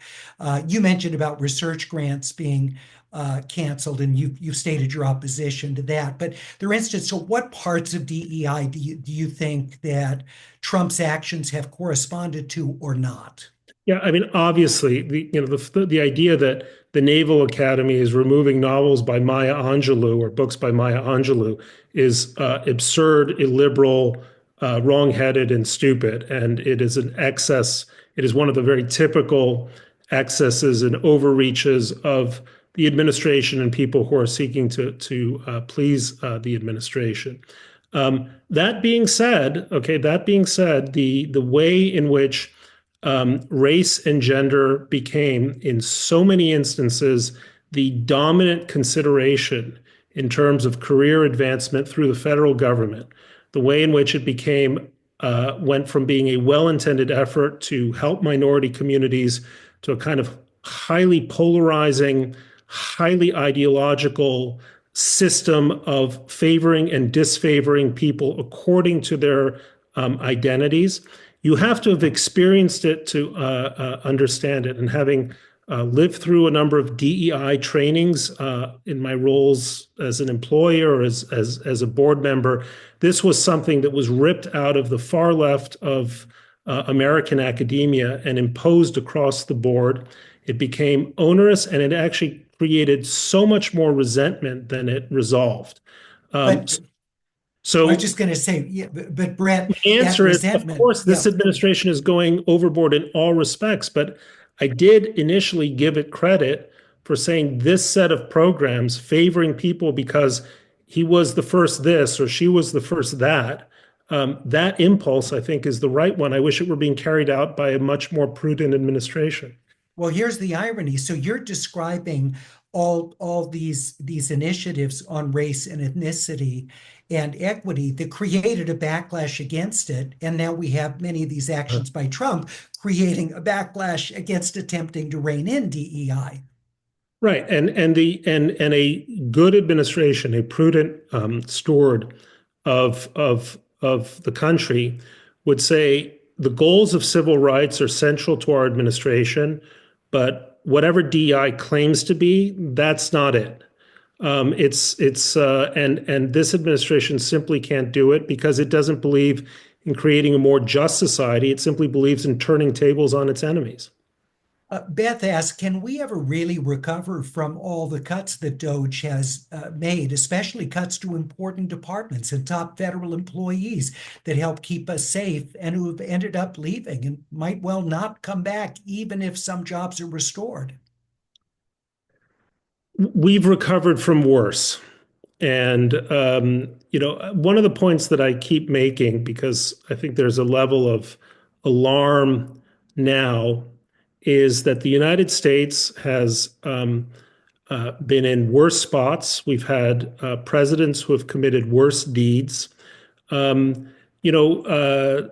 You mentioned about research grants being canceled, and you've stated your opposition to that. But for instance, so what parts of DEI do you think that Trump's actions have corresponded to or not? Yeah, I mean, obviously, the idea that the Naval Academy is removing novels by Maya Angelou or books by Maya Angelou is absurd, illiberal, wrong-headed, and stupid. And it is an excess. It is one of the very typical excesses and overreaches of the administration and people who are seeking to please the administration. That being said, the way in which race and gender became, in so many instances, the dominant consideration in terms of career advancement through the federal government, the way in which it went from being a well-intended effort to help minority communities to a kind of highly polarizing, highly ideological system of favoring and disfavoring people according to their identities. You have to have experienced it to understand it. And having lived through a number of DEI trainings in my roles as an employer or as a board member, this was something that was ripped out of the far left of American academia and imposed across the board. It became onerous, and it actually created so much more resentment than it resolved. Um, But I was so just going to say, yeah, but Brett, the that answer is, of resentment, course, yeah. this administration is going overboard in all respects, but I did initially give it credit for saying this set of programs favoring people because he was the first this or she was the first that. That impulse, I think, is the right one. I wish it were being carried out by a much more prudent administration. Well, here's the irony. So you're describing all these initiatives on race and ethnicity and equity that created a backlash against it. And now we have many of these actions by Trump creating a backlash against attempting to rein in DEI. Right, and a good administration, a prudent steward of the country, would say the goals of civil rights are central to our administration, but whatever DEI claims to be, that's not it. And this administration simply can't do it because it doesn't believe in creating a more just society. It simply believes in turning tables on its enemies. Beth asks, can we ever really recover from all the cuts that DOJ has made, especially cuts to important departments and top federal employees that help keep us safe and who have ended up leaving and might well not come back, even if some jobs are restored? We've recovered from worse. And, one of the points that I keep making, because I think there's a level of alarm now, is that the United States has been in worse spots. We've had presidents who have committed worse deeds. Um, I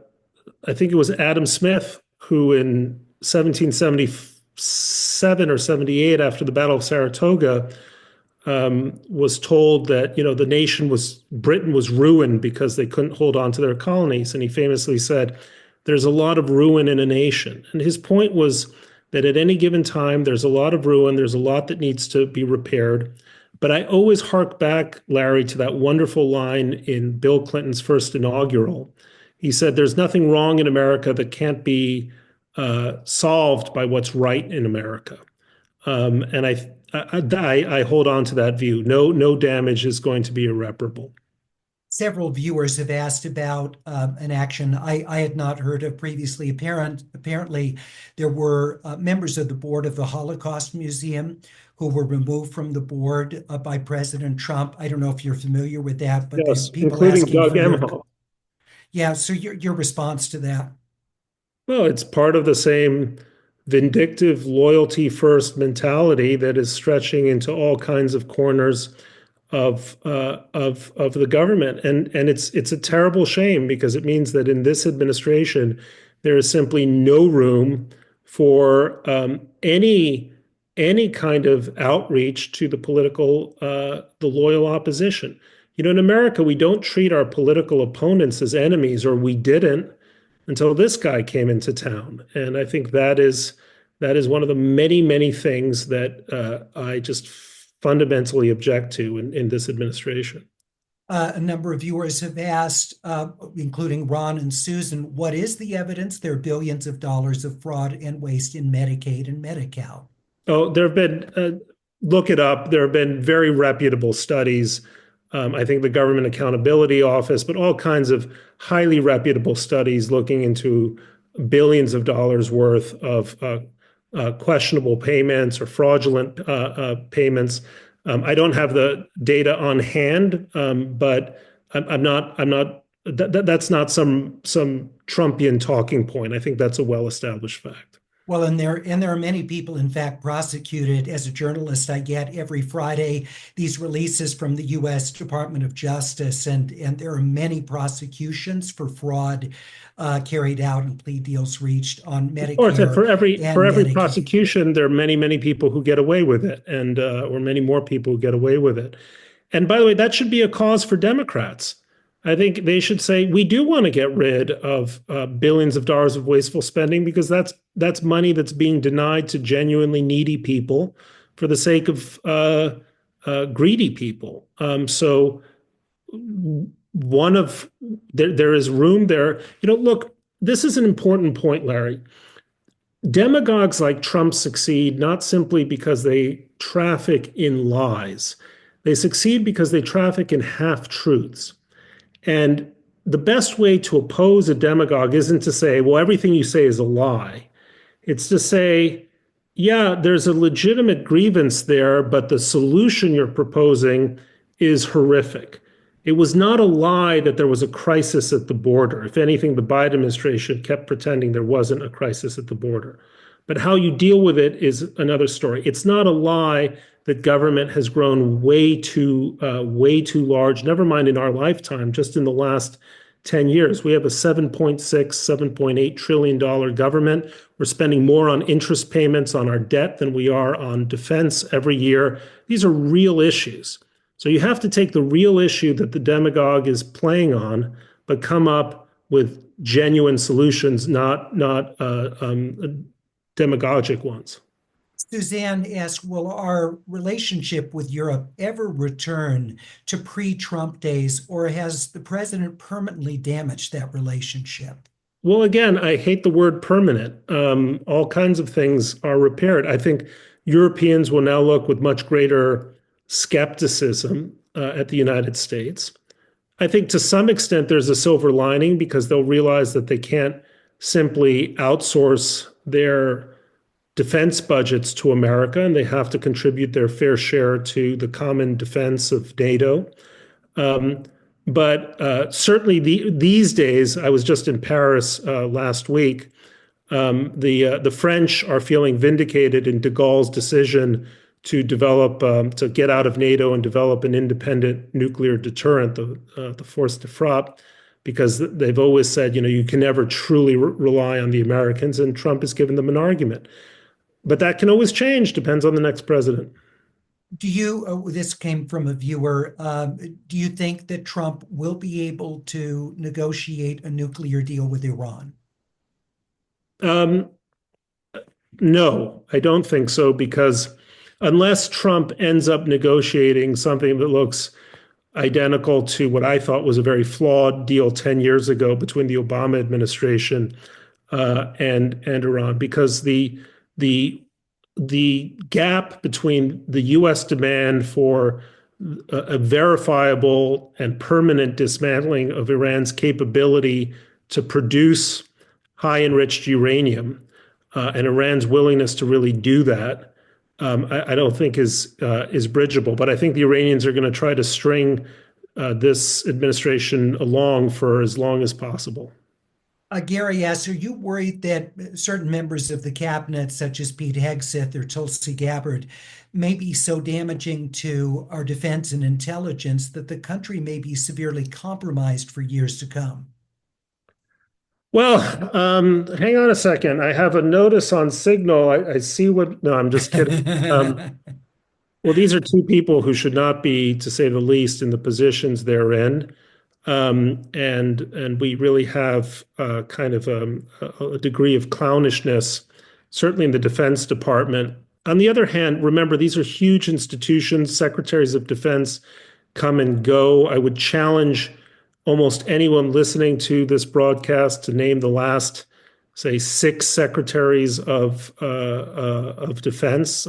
think it was Adam Smith who in 1777 or 78, after the Battle of Saratoga, was told that Britain was ruined because they couldn't hold on to their colonies, and he famously said, "There's a lot of ruin in a nation." And his point was that at any given time, there's a lot of ruin, there's a lot that needs to be repaired. But I always hark back, Larry, to that wonderful line in Bill Clinton's first inaugural. He said, "There's nothing wrong in America that can't be solved by what's right in America." And I hold on to that view. No damage is going to be irreparable. Several viewers have asked about an action I had not heard of previously. Apparently, there were members of the board of the Holocaust Museum who were removed from the board by President Trump. I don't know if you're familiar with that, but the Yes, people including asking Doug for your, Emhoff. yeah, so your response to that. Well, it's part of the same vindictive loyalty first mentality that is stretching into all kinds of corners of the government, and it's a terrible shame because it means that in this administration there is simply no room for any kind of outreach to the loyal opposition. In America, we don't treat our political opponents as enemies, or we didn't until this guy came into town. And I think that is one of the many, many things that I just fundamentally object to in this administration. A number of viewers have asked, including Ron and Susan, what is the evidence there are billions of dollars of fraud and waste in Medicaid and Medi-Cal? Oh, there have been, look it up. There have been very reputable studies. I think the Government Accountability Office, but all kinds of highly reputable studies looking into billions of dollars worth of questionable payments or fraudulent payments. I don't have the data on hand, but I'm not. That's not some Trumpian talking point. I think that's a well-established fact. Well, and there are many people, in fact, prosecuted. As a journalist, I get every Friday these releases from the U.S. Department of Justice, and there are many prosecutions for fraud carried out and plea deals reached on Of course, and Medicare for and every Medicaid. prosecution, there are many people who get away with it, and or many more people who get away with it. And by the way, that should be a cause for Democrats. I think they should say we do want to get rid of billions of dollars of wasteful spending because that's money that's being denied to genuinely needy people for the sake of greedy people. So one of there is room there. Look, this is an important point, Larry. Demagogues like Trump succeed not simply because they traffic in lies. They succeed because they traffic in half truths. And the best way to oppose a demagogue isn't to say, well, everything you say is a lie. It's to say, yeah, there's a legitimate grievance there, but the solution you're proposing is horrific. It was not a lie that there was a crisis at the border. If anything, the Biden administration kept pretending there wasn't a crisis at the border. But how you deal with it is another story. It's not a lie that government has grown way too large, never mind in our lifetime, just in the last 10 years. We have a 7.6, $7.8 trillion government. We're spending more on interest payments on our debt than we are on defense every year. These are real issues. So you have to take the real issue that the demagogue is playing on, but come up with genuine solutions, not demagogic ones. Suzanne asks, will our relationship with Europe ever return to pre-Trump days, or has the president permanently damaged that relationship? Well, again, I hate the word permanent. All kinds of things are repaired. I think Europeans will now look with much greater skepticism at the United States. I think to some extent there's a silver lining because they'll realize that they can't simply outsource their defense budgets to America, and they have to contribute their fair share to the common defense of NATO. But certainly these days, I was just in Paris last week. The French are feeling vindicated in de Gaulle's decision to develop to get out of NATO and develop an independent nuclear deterrent, the force de frappe, because they've always said, you can never truly rely on the Americans, and Trump has given them an argument. But that can always change, depends on the next president. This came from a viewer, do you think that Trump will be able to negotiate a nuclear deal with Iran? No, I don't think so, because unless Trump ends up negotiating something that looks identical to what I thought was a very flawed deal 10 years ago between the Obama administration and Iran, because the gap between the U.S. demand for a verifiable and permanent dismantling of Iran's capability to produce high enriched uranium and Iran's willingness to really do that, I don't think is bridgeable. But I think the Iranians are going to try to string this administration along for as long as possible. Gary asks, are you worried that certain members of the cabinet, such as Pete Hegseth or Tulsi Gabbard, may be so damaging to our defense and intelligence that the country may be severely compromised for years to come? Well, hang on a second. I have a notice on Signal. I see what. No, I'm just kidding. Well, these are two people who should not be, to say the least, in the positions they're in. And we really have kind of a degree of clownishness, certainly in the Defense Department. On the other hand, remember, these are huge institutions. Secretaries of Defense come and go. I would challenge almost anyone listening to this broadcast to name the last, say, 6 secretaries of defense.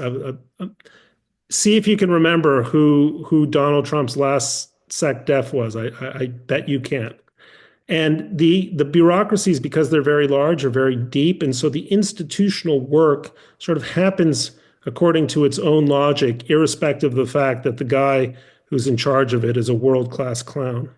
See if you can remember who Donald Trump's last Sec Def was. I bet you can't. And the bureaucracies, because they're very large, are very deep. And so the institutional work sort of happens according to its own logic, irrespective of the fact that the guy who's in charge of it is a world-class clown.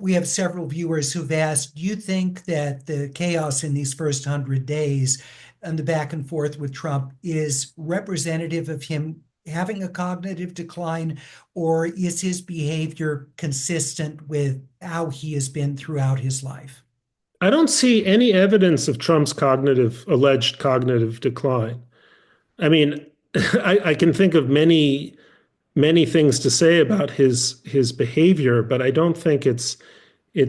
We have several viewers who've asked, do you think that the chaos in these first 100 days and the back and forth with Trump is representative of him having a cognitive decline, or is his behavior consistent with how he has been throughout his life? I don't see any evidence of Trump's alleged cognitive decline. I mean, I can think of many things to say about his behavior, but I don't think it's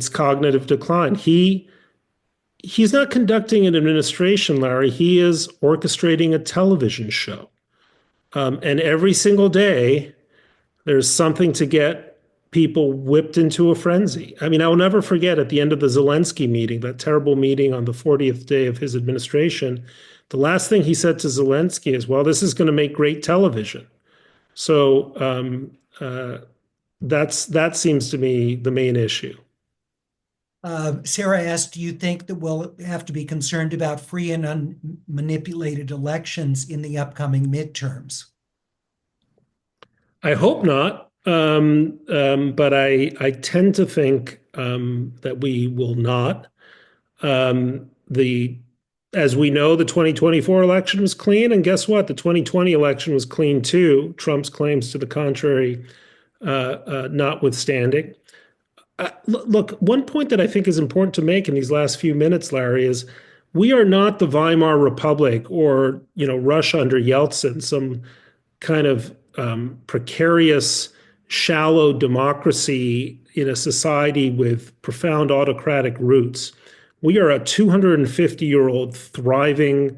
cognitive decline. He's not conducting an administration, Larry. He is orchestrating a television show. And every single day, there's something to get people whipped into a frenzy. I mean, I will never forget at the end of the Zelensky meeting, that terrible meeting on the 40th day of his administration, the last thing he said to Zelensky is, well, this is going to make great television. So that seems to me the main issue. Sarah asked, do you think that we'll have to be concerned about free and unmanipulated elections in the upcoming midterms? I hope not, but I tend to think that we will not. The As we know, the 2024 election was clean, and guess what? The 2020 election was clean too. Trump's claims to the contrary notwithstanding. Look, one point that I think is important to make in these last few minutes, Larry, is we are not the Weimar Republic or Russia under Yeltsin, some kind of precarious, shallow democracy in a society with profound autocratic roots. We are a 250-year-old thriving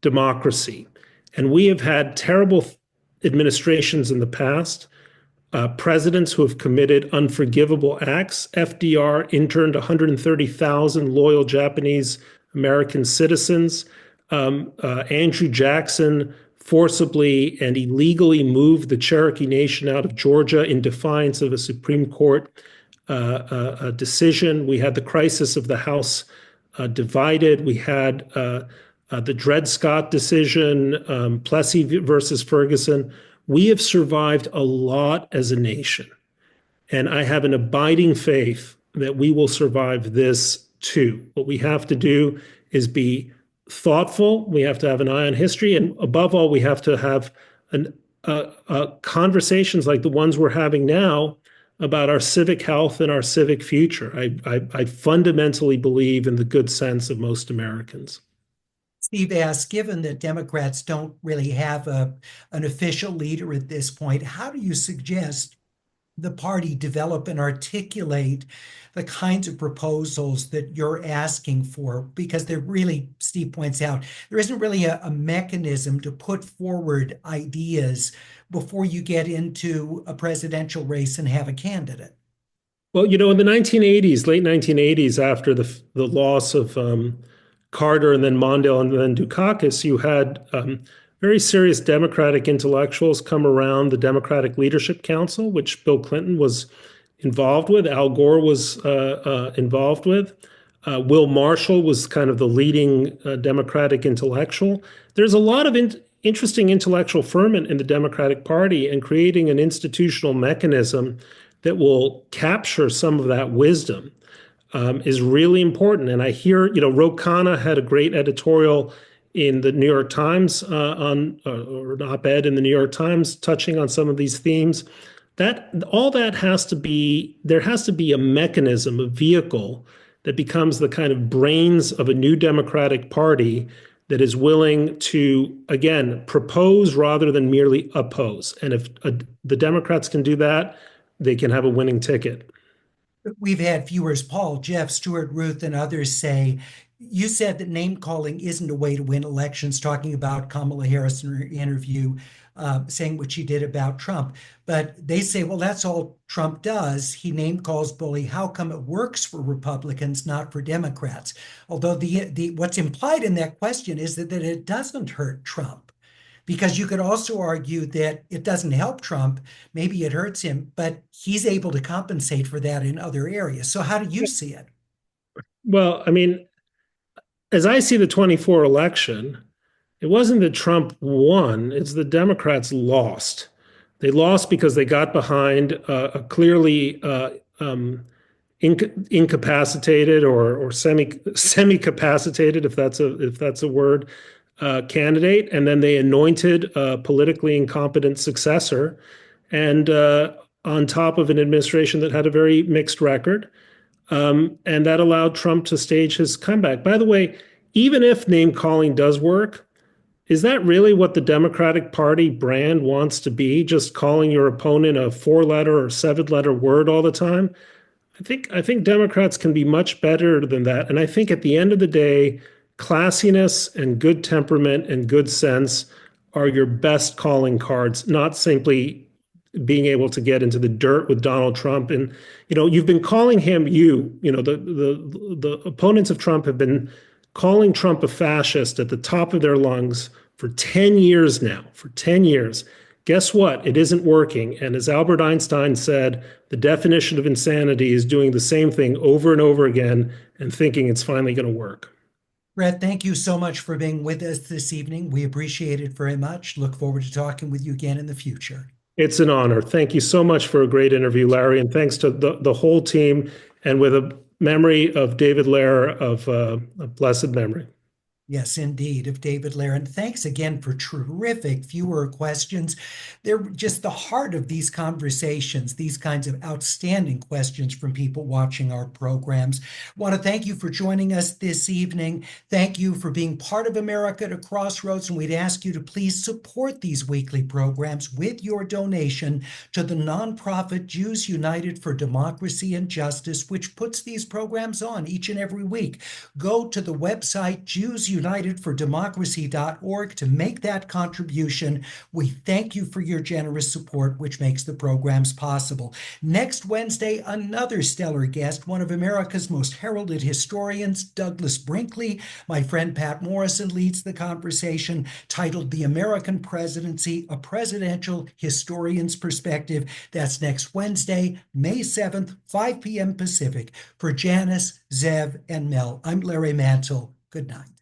democracy, and we have had terrible administrations in the past. Presidents who have committed unforgivable acts. FDR interned 130,000 loyal Japanese American citizens. Andrew Jackson forcibly and illegally moved the Cherokee Nation out of Georgia in defiance of a Supreme Court decision. We had the crisis of the House divided. We had the Dred Scott decision, Plessy versus Ferguson. We have survived a lot as a nation, and I have an abiding faith that we will survive this too. What we have to do is be thoughtful. We have to have an eye on history, and above all, we have to have conversations like the ones we're having now about our civic health and our civic future. I fundamentally believe in the good sense of most Americans. Steve asks, given that Democrats don't really have an official leader at this point, how do you suggest the party develop and articulate the kinds of proposals that you're asking for? Because there really, Steve points out, there isn't really a mechanism to put forward ideas before you get into a presidential race and have a candidate. Well, in the 1980s, late 1980s, after the loss of Carter and then Mondale and then Dukakis, you had very serious Democratic intellectuals come around the Democratic Leadership Council, which Bill Clinton was involved with, Al Gore was involved with. Will Marshall was kind of the leading Democratic intellectual. There's a lot of interesting intellectual ferment in the Democratic Party, and creating an institutional mechanism that will capture some of that wisdom is really important. And I hear, Ro Khanna had a great editorial in the New York Times or an op-ed in the New York Times touching on some of these themes. There has to be a mechanism, a vehicle that becomes the kind of brains of a new Democratic Party that is willing to, again, propose rather than merely oppose. And if the Democrats can do that, they can have a winning ticket. We've had viewers, Paul, Jeff, Stuart, Ruth, and others say, you said that name calling isn't a way to win elections, talking about Kamala Harris in her interview, saying what she did about Trump. But they say, well, that's all Trump does. He name calls bully. How come it works for Republicans, not for Democrats? Although what's implied in that question is that it doesn't hurt Trump. Because you could also argue that it doesn't help Trump, maybe it hurts him, but he's able to compensate for that in other areas. So how do you see it? Well, I mean, as I see the 24 election, it wasn't that Trump won, it's the Democrats lost. They lost because they got behind a clearly incapacitated or semi-capacitated, if that's a word, candidate, and then they anointed a politically incompetent successor, and on top of an administration that had a very mixed record. And that allowed Trump to stage his comeback. By the way, even if name calling does work, is that really what the Democratic Party brand wants to be? Just calling your opponent a 4-letter or 7-letter word all the time? I think Democrats can be much better than that. And I think at the end of the day, classiness and good temperament and good sense are your best calling cards, not simply being able to get into the dirt with Donald Trump. And you've been calling him the opponents of Trump have been calling Trump a fascist at the top of their lungs for 10 years now, for 10 years. Guess what? It isn't working. And as Albert Einstein said, the definition of insanity is doing the same thing over and over again and thinking it's finally going to work. Bret, thank you so much for being with us this evening. We appreciate it very much. Look forward to talking with you again in the future. It's an honor. Thank you so much for a great interview, Larry. And thanks to the whole team, and with a memory of David Lehrer of a blessed memory. Yes, indeed, of David Lehrer. And thanks again for terrific viewer questions. They're just the heart of these conversations, these kinds of outstanding questions from people watching our programs. I want to thank you for joining us this evening. Thank you for being part of America at a Crossroads. And we'd ask you to please support these weekly programs with your donation to the nonprofit Jews United for Democracy and Justice, which puts these programs on each and every week. Go to the website JewsUnitedForDemocracy.org to make that contribution. We thank you for your generous support, which makes the programs possible. Next Wednesday, another stellar guest, one of America's most heralded historians, Douglas Brinkley. My friend Pat Morrison leads the conversation, titled The American Presidency, A Presidential Historian's Perspective. That's next Wednesday, May 7th, 5 p.m. Pacific. For Janice, Zev, and Mel, I'm Larry Mantle. Good night.